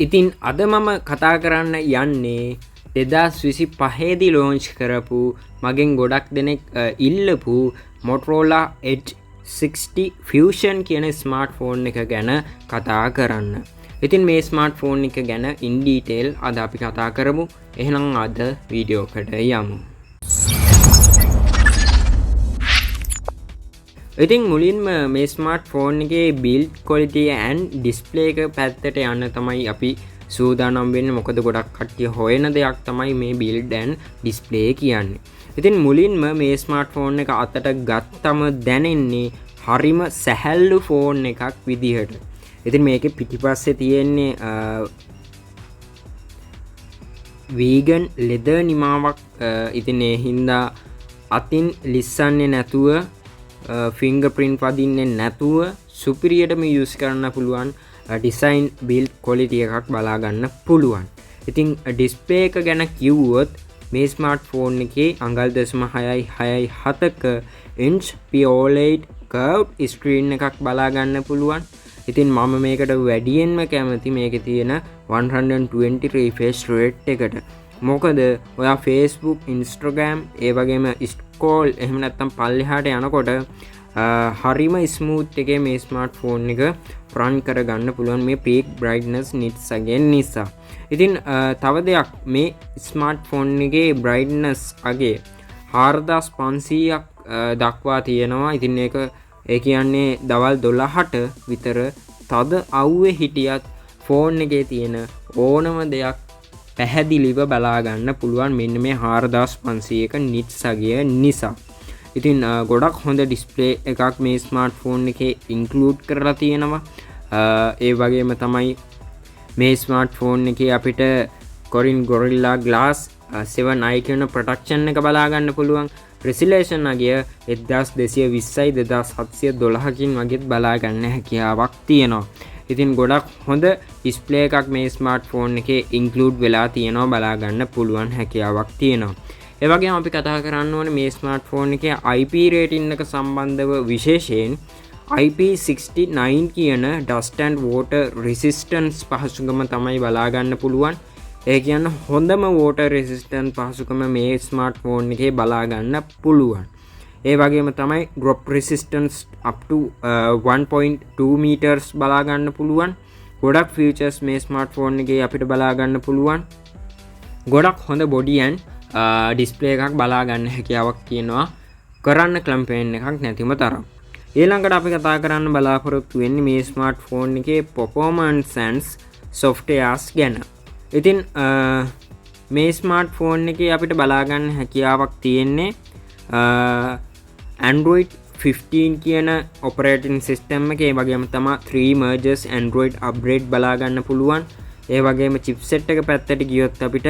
ඉතින් අද මම කතා කරන්න යන්නේ 2025දී ලෝන්ච් කරපු මගෙන් ගොඩක් දෙනෙක් ඉල්ලපු Motorola Edge 60 Fusion කියන ස්මාර්ට්ෆෝන් එක ගැන කතා කරන්න. ඉතින් මේ ස්මාර්ට්ෆෝන් එක ගැන ඉන් ඩීටේල් අද අපි කතා කරමු. එහෙනම් අද වීඩියෝ එකට යමු. ඉතින් මුලින්ම මේ ස්මාර්ට්ෆෝන් එකේ බිල්ඩ් ක්වොලිටි ඇන්ඩ් ඩිස්ප්ලේ එක පැත්තට යන්න තමයි අපි සූදානම් වෙන්නේ. මොකද ගොඩක් කට්ටිය හොයන දෙයක් තමයි මේ බිල්ඩ් ඇන්ඩ් ඩිස්ප්ලේ කියන්නේ. ඉතින් මුලින්ම මේ ස්මාර්ට්ෆෝන් එක අතට ගත්තම දැනෙන්නේ හරිම සැහැල්ලු ෆෝන් එකක් විදිහට. ඉතින් මේකේ පිටිපස්සේ තියෙන්නේ වීගන් ලෙදර් නිමාවක්. ඉතින් ඒ හින්දා අතින් ලිස්සන්නේ නැතුව ෆිංගර් ප්‍රින්ට් වදින්නේ නැතුව සුපිරියටම යූස් කරන්න පුළුවන් ඩිසයින් බිල්ඩ් ක්වොලිටි එකක් බලා ගන්න පුළුවන්. ඉතින් ඩිස්ප්ලේ එක ගැන කිව්වොත් මේ ස්මාර්ට්ෆෝන් එකේ අඟල් 0.667ක ඉන්ච් POLED curved screen එකක් බලා ගන්න පුළුවන්. ඉතින් මම මේකට වැඩියෙන්ම කැමති මේකේ තියෙන 120 refresh rate එකට. මොකද ඔයා Facebook, Instagram ඒ වගේම ස්ක්‍රෝල් එහෙම නැත්නම් පල්ලෙහාට යනකොට හරිම ස්මූත් එකේ මේ ස්මාර්ට්ෆෝන් එක රන් කරගන්න පුළුවන් මේ peak brightness nits again නිසා. ඉතින් තව දෙයක් මේ ස්මාර්ට්ෆෝන් එකේ brightness අගේ 4500ක් දක්වා තියෙනවා. ඉතින් ඒ කියන්නේ දවල් 12ට විතර තද අවුවේ හිටියත් ෆෝන් එකේ තියෙන ඕනම දෙයක් පැහැදිලිව බලා ගන්න පුළුවන් මෙන්න මේ 4500ක නිට්ස් අගය නිසා. ඉතින් ගොඩක් හොඳ ඩිස්ප්ලේ එකක් මේ ස්මාර්ට්ෆෝන් එකේ ඉන්ක්ලූඩ් කරලා තියෙනවා. ඒ වගේම තමයි මේ ස්මාර්ට්ෆෝන් එකේ අපිට Korin Gorilla Glass 7i කියන ප්‍රොටෙක්ෂන් එක බලා ගන්න පුළුවන්. රෙසොලූෂන් අගය 1220යි 2712කින් වගේත් බලා ගන්න හැකියාවක් තියෙනවා. ඉතින් ගොඩක් හොඳ ඩිස්ප්ලේ එකක් මේ ස්මාර්ට්ෆෝන් එකේ ඉන්ක්ලූඩ් වෙලා තියෙනවා. බලා ගන්න පුළුවන් හැකියාවක් තියෙනවා. ඒ වගේම අපි කතා කරන්න ඕනේ මේ ස්මාර්ට්ෆෝන් එකේ IP රේටින් එක සම්බන්ධව විශේෂයෙන් IP69 කියන dust and water resistance පහසුකම තමයි බලා ගන්න පුළුවන්. ඒ කියන්නේ හොඳම water resistant පහසුකම මේ ස්මාර්ට්ෆෝන් එකේ බලා ගන්න පුළුවන්. ඒ වගේම තමයි drop resistance up to 1.2 meters බලා ගන්න පුළුවන්. ගොඩක් features මේ ස්මාර්ට්ෆෝන් එකේ අපිට බලා ගන්න පුළුවන්. ගොඩක් හොඳ body and display එකක් බලා ගන්න හැකියාවක් තියෙනවා. කරන්න කම්පේන් එකක් නැතිම තරම්. ඊළඟට අපි කතා කරන්න බලාපොරොත්තු වෙන්නේ මේ ස්මාර්ට්ෆෝන් එකේ performance and softwares ගැන. ඉතින් මේ ස්මාර්ට්ෆෝන් එකේ අපිට බලා ගන්න හැකියාවක් තියෙන්නේ Android 15 කියන operating system එකේ. ඒ වගේම තමයි 3 merges Android upgrade බලා ගන්න පුළුවන්. ඒ වගේම chipset එක පැත්තට ගියොත් අපිට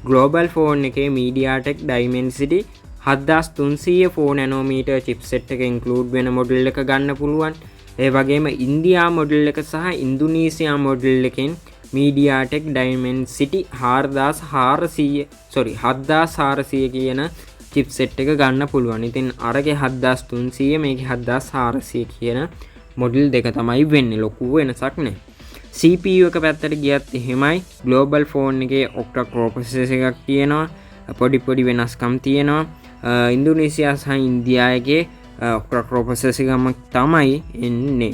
global phone එකේ MediaTek Dimensity 7300 4 nanometer chipset එක include වෙන model එක ගන්න පුළුවන්. ඒ වගේම ඉන්දියා model එක සහ ඉන්දුනීසියා model එකෙන් MediaTek Dimensity 7400 කියන chipset එක ගන්න පුළුවන්. ඉතින් අරගේ 7300 මේකේ 7400 කියන මොඩල් දෙක තමයි වෙන්නේ. ලොකු වෙනසක් නැහැ. CPU එක පැත්තට ගියත් එහෙමයි. global phone එකේ octa core processor එකක් තියෙනවා. පොඩි වෙනස්කම් තියෙනවා. ඉන්දුනීසියා සහ ඉන්දියාවේ octa core processor එකක් තමයි එන්නේ.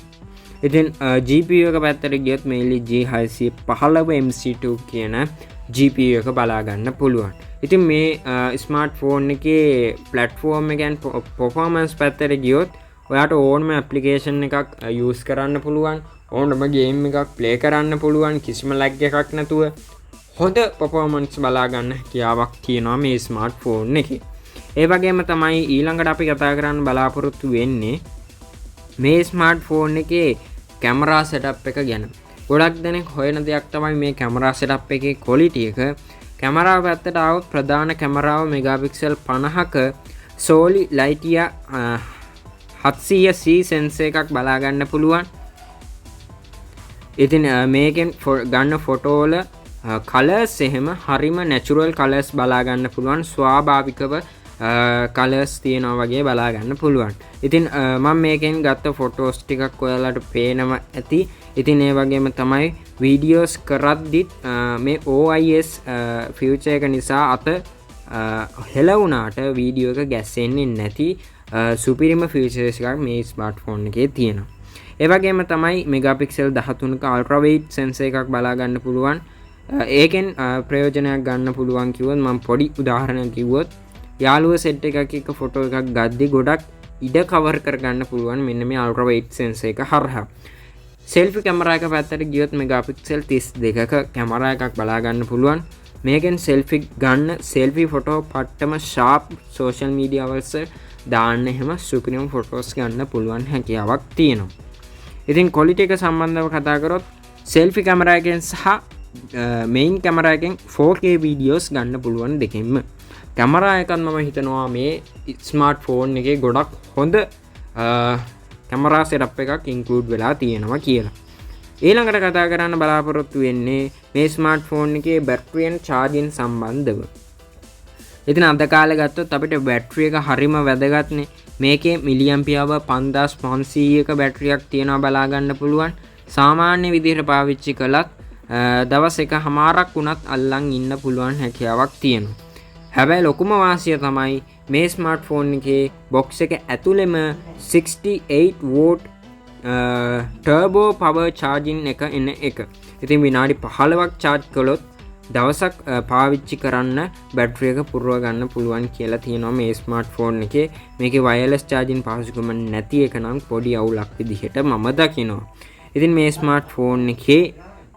ඉතින් GPU එක පැත්තට ගියත් mainly G615 MC2 කියන GPU එක බලා ගන්න පුළුවන්. ඉතින් මේ ස්මාර්ට්ෆෝන් එකේ platform එක and performance පැත්තට ගියොත් ඔයාට ඕනම application එකක් use කරන්න පුළුවන්. ඕනම game එකක් play කරන්න පුළුවන් කිසිම lag එකක් නැතුව හොඳ performance බලා ගන්න හැකියාවක් තියෙනවා මේ ස්මාර්ට්ෆෝන් එකේ. ඒ වගේම තමයි ඊළඟට අපි කතා කරන්න බලාපොරොත්තු වෙන්නේ මේ ස්මාර්ට්ෆෝන් එකේ කැමරා setup එක ගැන. ගොඩක් දෙනෙක් හොයන දෙයක් තමයි මේ කැමරා setup එකේ quality එක. කැමරාව පැත්තට આવොත් ප්‍රධාන කැමරාව megapixel 50ක Sony Lightyear 700C sensor එකක් බලා ගන්න පුළුවන්. ඉතින් මේකෙන් ගන්න ෆොටෝ වල කලර්ස් එහෙම හරිම natural colors බලා ගන්න පුළුවන්. ස්වාභාවිකව කලර්ස් තියෙනවා වගේ බලා ගන්න පුළුවන්. ඉතින් මම මේකෙන් ගත්ත ෆොටෝස් ටිකක් ඔයාලට පේනවා ඇති. ඉතින් ඒ වගේම තමයි වීඩියෝස් කරද්දිත් මේ OIS ෆියුචර් එක නිසා අත හෙලවුණාට වීඩියෝ එක ගැස්සෙන්නේ නැති සුපිරිම ෆියචර්ස් එකක් මේ ස්මාර්ට්ෆෝන් එකේ තියෙනවා. ඒ වගේම තමයි මෙගාපික්සල් 13ක අල්ට්‍රා වයිඩ් සෙන්සර් එකක් බලා ගන්න පුළුවන්. ඒකෙන් ප්‍රයෝජනයක් ගන්න පුළුවන් කිව්වොත් මම පොඩි උදාහරණයක් කිව්වොත් යාළුව සෙට් එකක් එක්ක ෆොටෝ එකක් ගද්දි ගොඩක් ඉඩ කවර් කරගන්න පුළුවන් මෙන්න මේ අල්ට්‍රා වයිඩ් සෙන්සර් එක හරහා. සෙල්ෆි කැමරා එක පැත්තට ගියොත් මෙගාපික්සල් 32ක කැමරා එකක් බලා ගන්න පුළුවන්. මේකෙන් සෙල්ෆි ගන්න සෙල්ෆි ෆොටෝ පට්ටම ෂාප් සෝෂල් මීඩියා වල දාන්න එහෙම සුපිරිම ෆොටෝස් ගන්න පුළුවන් හැකියාවක් තියෙනවා. ඉතින් ක්වොලිටි එක සම්බන්ධව කතා කරොත් සෙල්ෆි කැමරා එකෙන් සහ මෙයින් කැමරා එකෙන් 4K වීඩියෝස් ගන්න පුළුවන් දෙකෙන්ම. කැමරා එකත් මම හිතනවා මේ ස්මාර්ට්ෆෝන් එකේ ගොඩක් හොඳ කැමරා සෙටප් එකක් ඉන්ක්ලූඩ් වෙලා තියෙනවා කියලා. ඊළඟට කතා කරන්න බලාපොරොත්තු වෙන්නේ මේ ස්මාර්ට්ෆෝන් එකේ බැටරියෙන් චාර්ජින් සම්බන්ධව. ඉතින් අද කාලේ ගත්තොත් අපිට බැටරි එක හරිම වැදගත්නේ. මේකේ මිලියම්පියර් 5500ක බැටරියක් තියෙනවා බලා ගන්න පුළුවන්. සාමාන්‍ය විදිහට පාවිච්චි කළත් දවස් එකමාරක් වුණත් අල්ලන් ඉන්න පුළුවන් හැකියාවක් තියෙනවා. හැබැයි ලොකුම වාසිය තමයි මේ ස්මාර්ට්ෆෝන් එකේ බොක්ස් එක ඇතුළෙම 68 වෝට් ටර්බෝ පවර් චාර්ජින් එක එන එක. ඉතින් විනාඩි 15ක් චාර්ජ් කළොත් දවසක් පාවිච්චි කරන්න බැටරි එක පුරව ගන්න පුළුවන් කියලා තියෙනවා මේ ස්මාර්ට්ෆෝන් එකේ. මේකේ වයර්ලස් චාර්ජින් පහසුකම නැති එක නම් පොඩි අවුලක් විදිහට මම දකිනවා. ඉතින් මේ ස්මාර්ට්ෆෝන් එකේ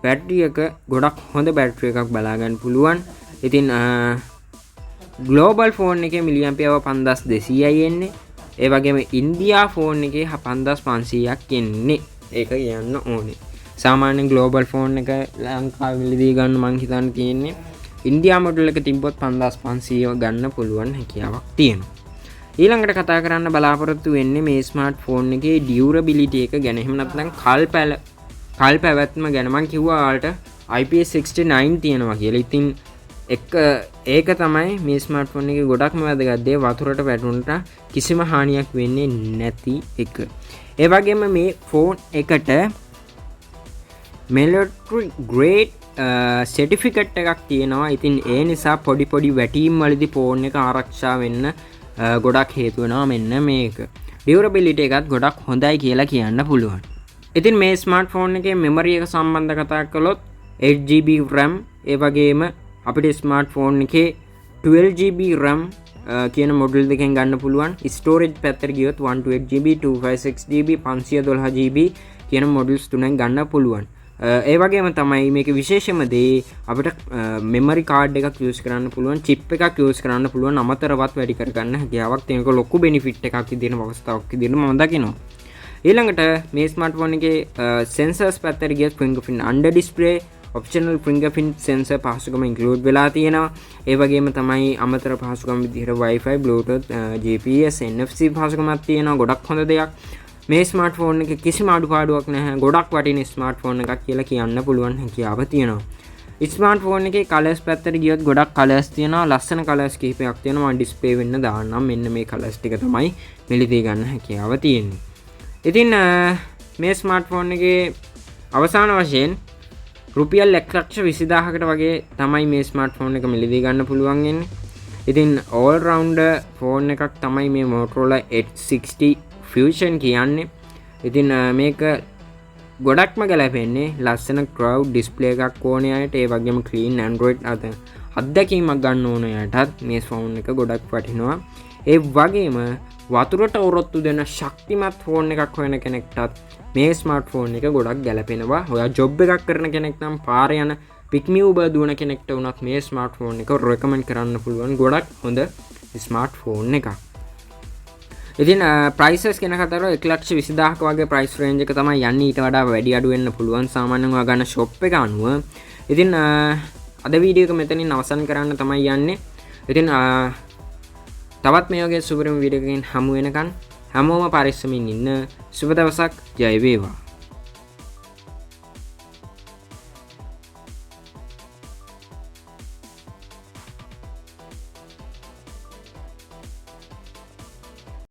බැටරි එක ගොඩක් හොඳ බැටරි එකක් බලා ගන්න පුළුවන්. ඉතින් ග්ලෝබල් ෆෝන් එකේ මිලියම්පියර් 5200යි එන්නේ. ඒ වගේම ඉන්දියා ෆෝන් එකේ 5500ක් එන්නේ. ඒක කියන්න ඕනේ. සාමාන්‍ය ග්ලෝබල් ෆෝන් එක ලංකාවේ මිලදී ගන්න මං හිතන්නේ තියෙන්නේ ඉන්දියා මොඩල් එක තිබ්බොත් 5500 ගන්න පුළුවන් හැකියාවක් තියෙනවා. ඊළඟට කතා කරන්න බලාපොරොත්තු වෙන්නේ මේ ස්මාර්ට්ෆෝන් එකේ ඩියුරබිලිටි එක ගැන. එහෙම නැත්නම් කල් පැවැත්ම ගැන. මං කිව්වා ඔයාලට IP69 තියෙනවා කියලා. ඉතින් ඒක තමයි මේ ස්මාර්ට්ෆෝන් එකේ ගොඩක්ම වැදගත් දේ. වතුරට වැටුණට කිසිම හානියක් වෙන්නේ නැති එක. ඒ වගේම මේ ෆෝන් එකට මිලිටරි ග්‍රේඩ් සර්ටිෆිකට් එකක් තියෙනවා. ඉතින් ඒ නිසා පොඩි වැටීම් වලදී ෆෝන් එක ආරක්ෂා වෙන්න ගොඩක් හේතු වෙනවා මෙන්න මේක. ඩියුරබිලිටි එකත් ගොඩක් හොඳයි කියලා කියන්න පුළුවන්. ඉතින් මේ ස්මාර්ට්ෆෝන් එකේ මෙමරි එක සම්බන්ධ කතා කළොත් 8GB RAM, ඒ වගේම අපිට ස්මාර්ට්ෆෝන් එකේ 12GB RAM කියන මොඩල් දෙකෙන් ගන්න පුළුවන්. ස්ටෝරේජ් පැත්තට ගියොත් 128GB, 256GB, 512GB කියන මොඩල්ස් තුනෙන් ගන්න පුළුවන්. ඒ වගේම තමයි මේක විශේෂම දේ අපිට මෙමරි කාඩ් එකක් යූස් කරන්න පුළුවන්, චිප් එකක් යූස් කරන්න පුළුවන්, අමතරවත් වැඩි කරගන්න හැකියාවක් තියෙනක ලොකු බෙනිෆිට් එකක් විදිහට අවස්ථාවක් විදිහට මම දකිනවා. ඊළඟට මේ ස්මාර්ට්ෆෝන් එකේ සෙන්සර්ස් පැත්තට ගියොත් fingerprint under display, optional fingerprint sensor පහසුකම include වෙලා තියෙනවා. ඒ වගේම තමයි අමතර පහසුකම් විදිහට Wi-Fi, Bluetooth, GPS, NFC පහසුකමක් තියෙනවා. ගොඩක් හොඳ දෙයක්. මේ ස්මාර්ට්ෆෝන් එක කිසිම අඩුපාඩුවක් නැහැ. ගොඩක් වටින ස්මාර්ට්ෆෝන් එකක් කියලා කියන්න පුළුවන් හැකියාව තියෙනවා. ස්මාර්ට්ෆෝන් එකේ කලර්ස් පැත්තට ගියොත් ගොඩක් කලර්ස් තියෙනවා. ලස්සන කලර්ස් කිහිපයක් තියෙනවා. මම ඩිස්ප්ලේ වෙන්න දාන්නම්. මෙන්න මේ කලර්ස් ටික තමයි මිලදී ගන්න හැකියාව තියෙන්නේ. ඉතින් මේ ස්මාර්ට්ෆෝන් එකේ අවසාන වශයෙන් රුපියල් 1,20,000කට වගේ තමයි මේ ස්මාර්ට්ෆෝන් එක මිලදී ගන්න පුළුවන් වෙන්නේ. ඉතින් all rounder ෆෝන් එකක් තමයි මේ Motorola H60 Fusion කියන්නේ. ඉතින් මේක ගොඩක්ම ගැලපෙන්නේ ලස්සන ක්‍රවුඩ් ඩිස්ප්ලේ එකක් ඕන අයට, ඒ වගේම ක්ලීන් Android අත්දැකීමක් ගන්න ඕන අයටත් මේ ෆෝන් එක ගොඩක් වටිනවා. ඒ වගේම වතුරට ඔරොත්තු දෙන ශක්තිමත් ෆෝන් එකක් හොයන කෙනෙක්ටත් මේ ස්මාර්ට්ෆෝන් එක ගොඩක් ගැලපෙනවා. ඔයා ජොබ් එකක් කරන කෙනෙක් නම් පාරේ යන පික්මි උබර් දුවන කෙනෙක්ට වුණත් මේ ස්මාර්ට්ෆෝන් එක රෙකමන්ඩ් කරන්න පුළුවන්. ගොඩක් හොඳ ස්මාර්ට්ෆෝන් එකක්. ඉතින් ප්‍රයිසස් ගැන කතා කරලා 1,20,000ක වගේ ප්‍රයිස් රේන්ජ් එක තමයි යන්නේ. ඊට වඩා වැඩි අඩු වෙන්න පුළුවන් සාමාන්‍යයෙන් ඔයා ගන්න ෂොප් එක අනුව. ඉතින් අද වීඩියෝ එක මෙතනින් අවසන් කරන්න තමයි යන්නේ. ඉතින් තවත් මේ වගේ සුපිරිම වීඩියෝ එකකින් හමු වෙනකන් හැමෝම පරිස්සමින් ඉන්න. සුබ දවසක්. ජය වේවා.